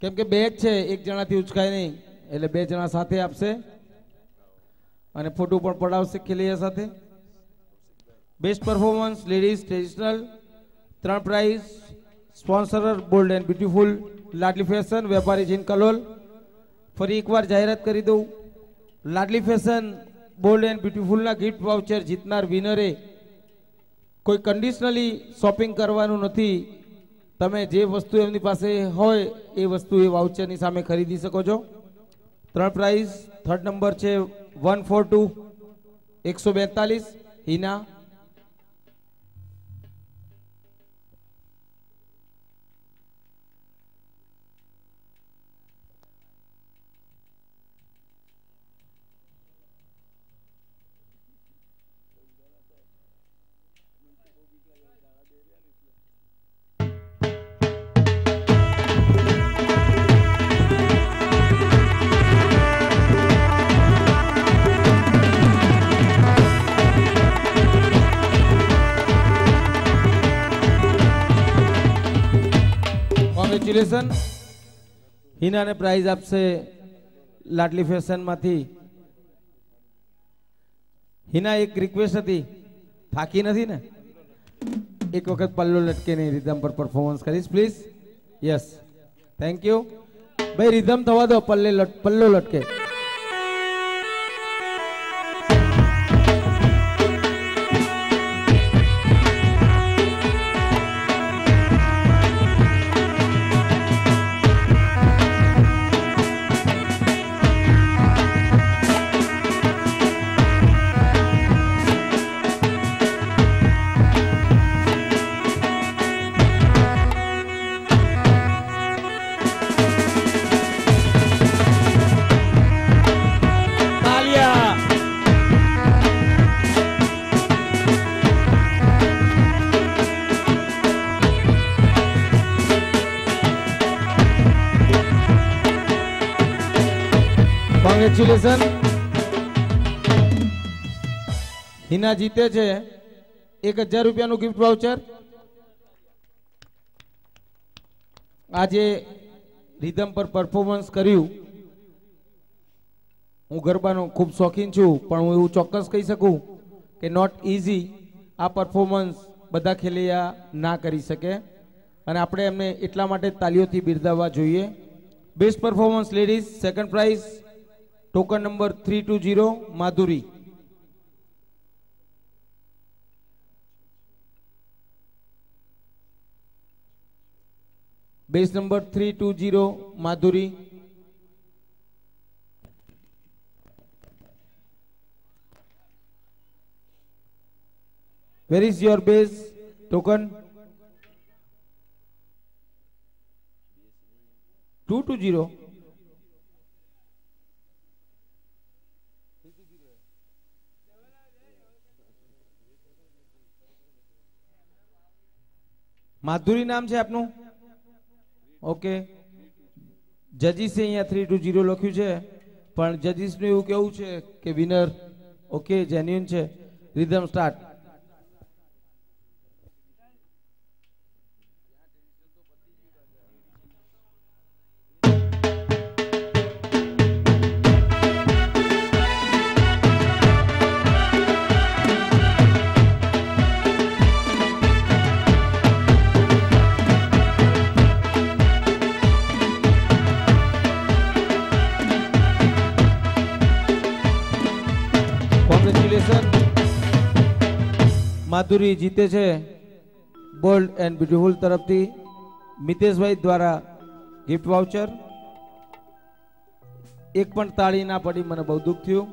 કેમ કે બેગ છે એક જણાથી ઉચકાય નહીં એટલે બે જણા સાથે આપશે અને ફોટો પણ પડાવશે ખેલૈયા સાથે. Best performance ladies traditional 3 prize. Sponsor bold and beautiful Ladli fashion વેપારી જીન કલોલ. ફરી એકવાર જાહેરાત કરી દઉં, લાડલી ફેશન બોલ્ડ એન્ડ બ્યુટીફુલના ગિફ્ટ વાઉચર જીતનાર વિનરે કોઈ કન્ડિશનલી શોપિંગ કરવાનું નથી. તમે જે વસ્તુ એમની પાસે હોય એ વસ્તુ એ વાઉચરની સામે ખરીદી શકો છો. 3 પ્રાઇઝ. થર્ડ નંબર છે 142 142 હિના. કોંગ્રેચ્યુલેશન. હિનાને પ્રાઇઝ આપશે લાડલી ફેશનમાંથી. હિના એક રિક્વેસ્ટ હતી, થાકી નથી ને? એક વખત પલ્લો લટકે નહીં રિધમ પર પરફોર્મન્સ કરીશ પ્લીઝ. યસ, થેન્ક યુ ભાઈ. રિધમ થવા દો, પલ્લો લટકે. કોંગ્રેચ્યુલેશન. હિના જીતે છે 1000 રૂપિયાનું ગિફ્ટ વાઉચર. આજે રિધમ પર પરફોર્મન્સ કર્યું. હું ગરબાનો ખૂબ શોખીન છું, પણ હું એવું ચોક્કસ કહી શકું કે નોટ ઇઝી. આ પરફોર્મન્સ બધા ખેલૈયા ના કરી શકે અને આપણે એમને એટલા માટે તાલીઓથી બિરદાવવા જોઈએ. Best performance ladies second price token number 320 Madhuri. Best number 320 Madhuri. Where is your base token? 220. માધુરી નામ છે આપનું? ઓકે. જજીસે અહીંયા 320 લખ્યું છે, પણ જજીસનું એવું કેવું છે કે વિનર ઓકે જેન્યુઇન છે. Rhythm start. માધુરી જીતે છે બોલ્ડ એન્ડ બ્યુટીફુલ તરફથી મિતેશભાઈ દ્વારા ગિફ્ટ વાઉચર. એક પણ તાળી ના પડી, મને બહુ દુઃખ થયું.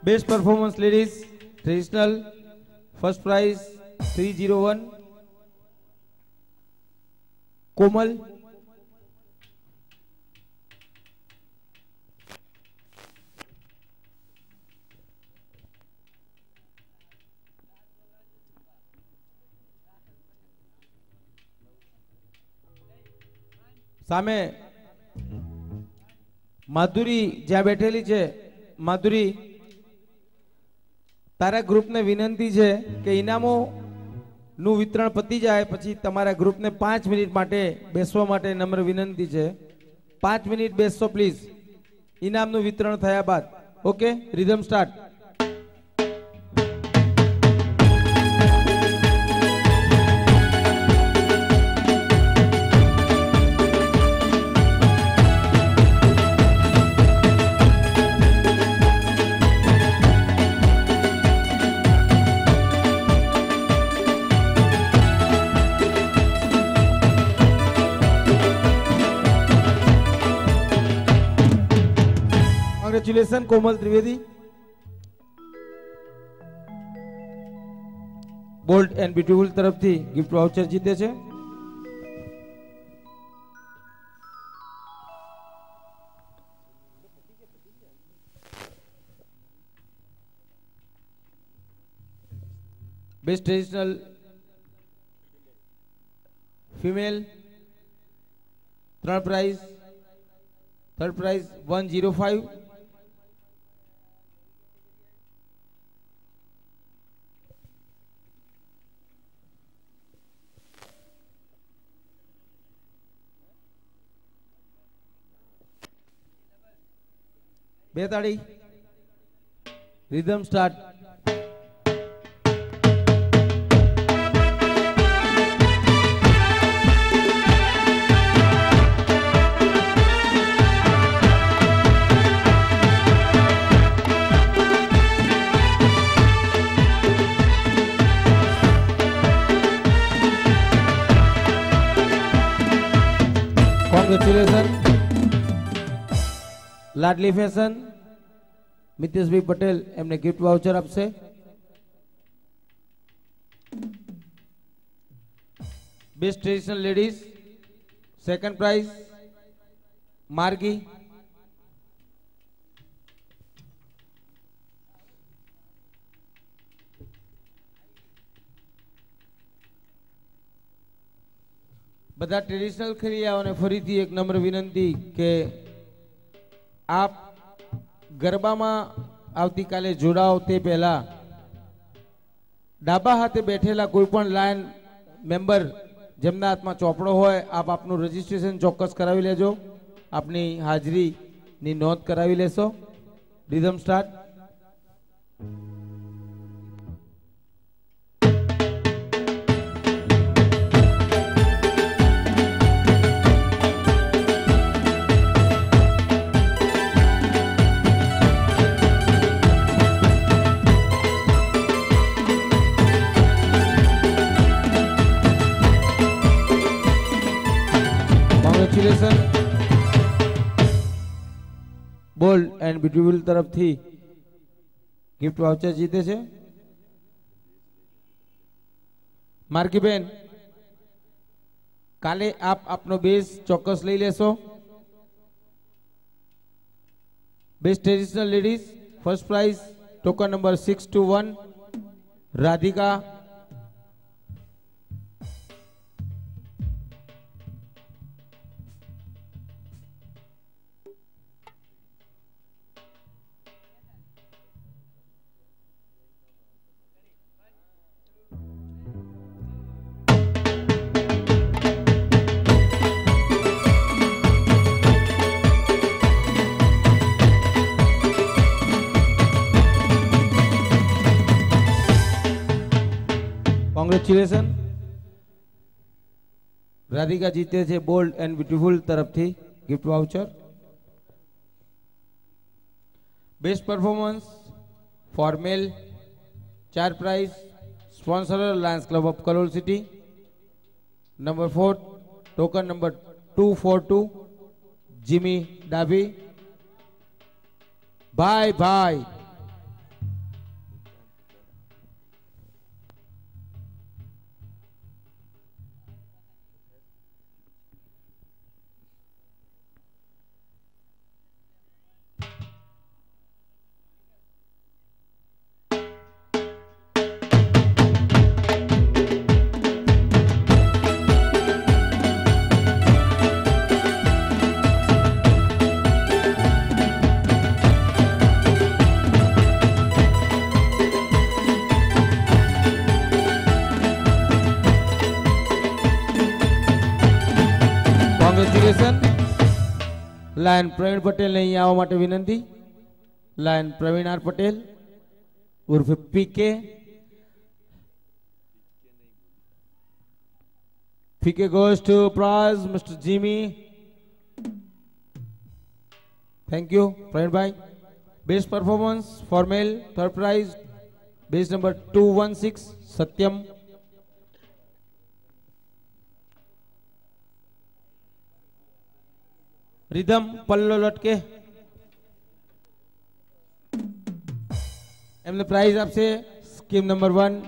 Best performance ladies traditional first prize 301 કોમલ. સામે માધુરી જ્યાં બેઠેલી છે. માધુરી, તારા ગ્રુપને વિનંતી છે કે ઇનામો નું વિતરણ પતી જાય પછી તમારા ગ્રુપને 5 મિનિટ માટે બેસવા માટે નમ્ર વિનંતી છે. 5 મિનિટ બેસશો પ્લીઝ. ઇનામનું વિતરણ થયા બાદ. Okay, rhythm start. Congratulation Komal Trivedi. Bold and beautiful તરફથી ગિફ્ટ વાઉચર જીતે છે. Best traditional female 3 prize. Third prize 105. બે તાળી. Rhythm start. Congratulation. Ladli fashion મિતેશભાઈ પટેલ એમને ગિફ્ટ વાઉચર આપશે. Best traditional ladies second prize Margi. બધા ટ્રેડિશનલ ખેલૈયાઓને ફરીથી એક નમ્ર વિનંતી કે આપ ગરબામાં આવતીકાલે જોડાઓ તે પહેલા ડાબા હાથે બેઠેલા કોઈ પણ લાયન મેમ્બર જેમના હાથમાં ચોપડો હોય આપ આપનું રજીસ્ટ્રેશન ચોક્કસ કરાવી લેજો. આપની હાજરીની નોંધ કરાવી લેશો. Rhythm start. Congratulation. Bold and beautiful તરફથી ગિફ્ટ વાઉચર જીતે છે માર્ગીબેન. કાલે આપ આપનો બેઝ ચોક્કસ લઈ લેશો. Best traditional ladies first prize token number 621 Radhika. Congratulation. Radhika જીતે છે બોલ્ડ એન્ડ બ્યુટીફુલ તરફથી gift voucher. Best performance for male 4 prize sponsor Lions Club of Kalol city. Number 4 token number 242 Jimmy Dabhi. ભાઈ લાયન પ્રવીણ પટેલને અહીં આવવા માટે વિનંતી. લાયન પ્રવીણ આર પટેલ ઉર્ફે PK. PK goes to prize Mr. Jimmy. Thank you, પ્રવીણભાઈ. Best performance for male, third prize, base number 216, Satyam. Rhythm पल्लो लटके एमने प्राइज आपसे स्कीम नंबर 1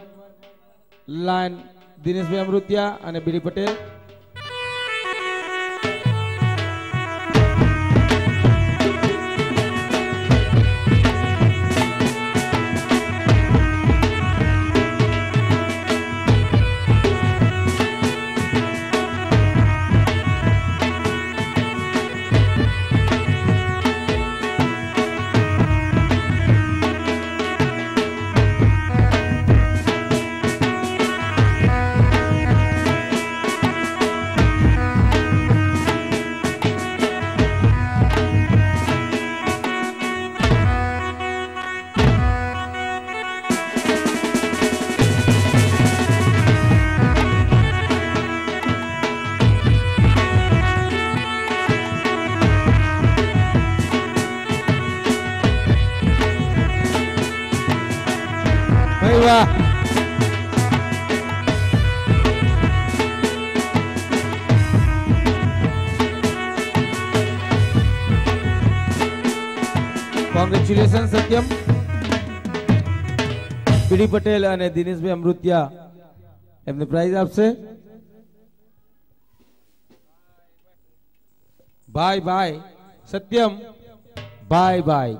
लाइन दिनेश भाई अमृतिया અને બીડી પટેલ. કોંગ્રેચ્યુલેશન સત્યમ. બીડી પટેલ અને દિનેશભાઈ અમૃતિયા એમને પ્રાઇઝ આપશે. ભાઈ ભાઈ સત્યમ ભાઈ ભાઈ.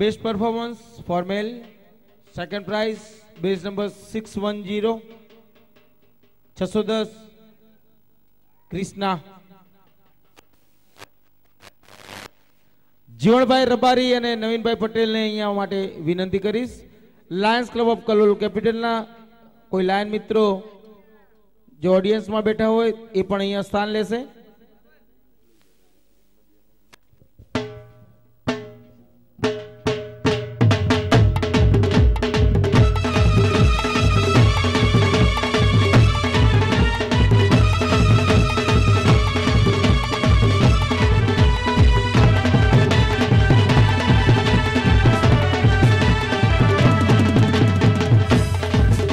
Best performance for male second prize base number 610 610 Krishna. જીવણભાઈ રબારી અને નવીનભાઈ પટેલને અહીંયા માટે વિનંતી કરીશ. લાયન્સ ક્લબ ઓફ કલોલ કેપિટલના કોઈ લાયન મિત્રો જે ઓડિયન્સમાં બેઠા હોય એ પણ અહીંયા સ્થાન લેશે.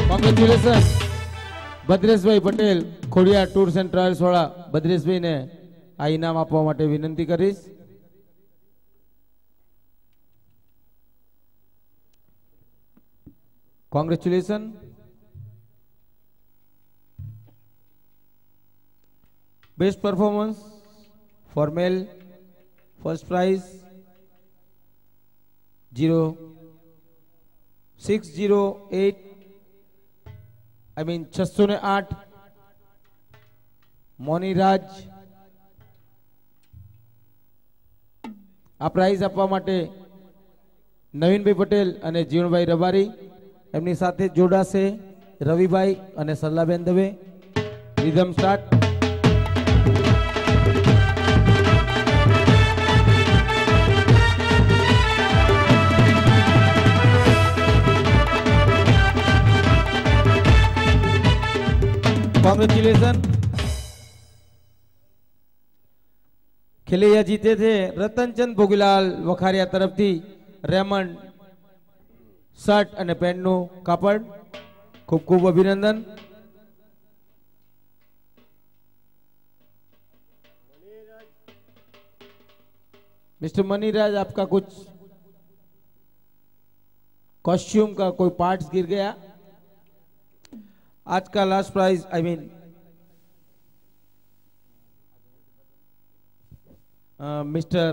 Congratulation Bhadreshbhai Patel Khodiyar tours and travels વાળા ભદ્રેશભાઈને આ ઇનામ આપવા માટે વિનંતી કરીશ. Congratulation. Best performance for mail first prize 0608 608 મોનીરાજ. આ પ્રાઇઝ આપવા માટે નવીનભાઈ પટેલ અને જીવણભાઈ રબારી એમની સાથે જોડાશે રવિભાઈ અને સરલાબેન દવે. Rhythm start. कॉन्ग्रेचुलेसन. खिलैया जीते थे रतनचंद भोगीलाल वखारिया तरफ थी रेमंड शर्ट અને પેન્ટનું કાપડ. खूब खूब अभिनंदन. मिस्टर मनीराज आपका कुछ कॉस्ट्यूम का कोई पार्ट्स गिर गया. आज का last prize mister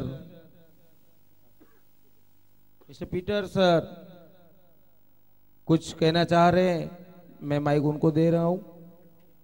Peter sir कुछ कहना चाह रहे हैं. मैं माइक उनको दे रहा हूं.